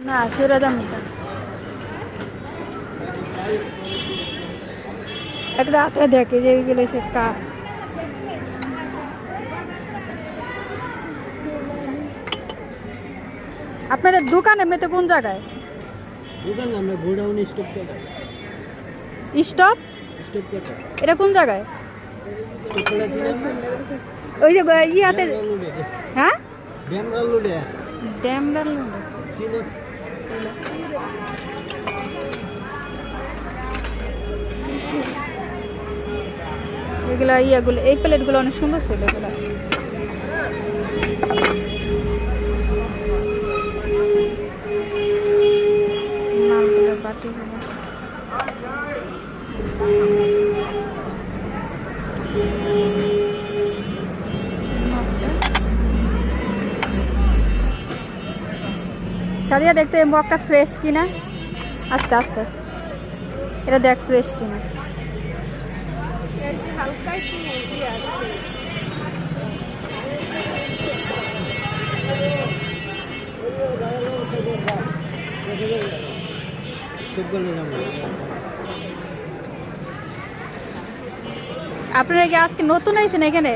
না সেরা দাম এটা একটা হাতে দেখে যে এইগুলো সে কাপ আপনাদের দোকান এমনিতে কোন জায়গায়? দোকান আমরা গোডাউন স্টপ কোটা স্টপ স্টপ কোটা এটা কোন জায়গায়? স্টপ কোটা ছিল ওই যে ইয়াতে হ্যাঁ ড্যামরাল লোডে ড্যামরাল ছিল এগুলা ইয়াগুলো এই প্লেটগুলো অনেক সুন্দর ছিল এগুলা মালগুলোর বাটিগুলো সারিয়া দেখতো এই মগটা ফ্রেশ কিনা আস্তে আস্তে আস্তে এটা দেখ ফ্রেশ কিনা স্টপ করে যাব আপনারা কি আজকে নতুন আইছেন এখানে?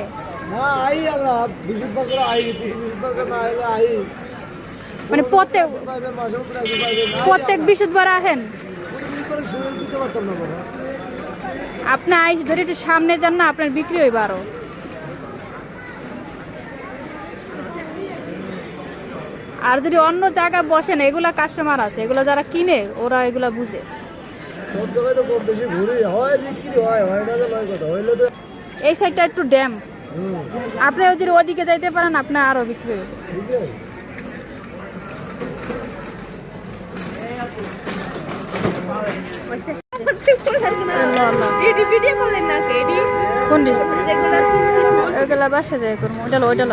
না আই আমরা বিশুদ্ধ করে আই বিশুদ্ধ করে না আইলে আই মানে প্রত্যেক বৃহস্পতিবার আহেন? আপনি আইস ধরে একটু সামনে যান না, আপনার বিক্রি হইব আরো। আর যদি অন্য জায়গায় বসেন এগুলা কাস্টমার আছে, এগুলো যারা কিনে ওরা এগুলা বুঝে। এই সাইডটা একটু ড্যাম, আপনি যদি ওদিকে যাইতে পারেন আপনার আরো বিক্রি হবে। এগুলা বাসা যায় করবো ওইটা ওইটা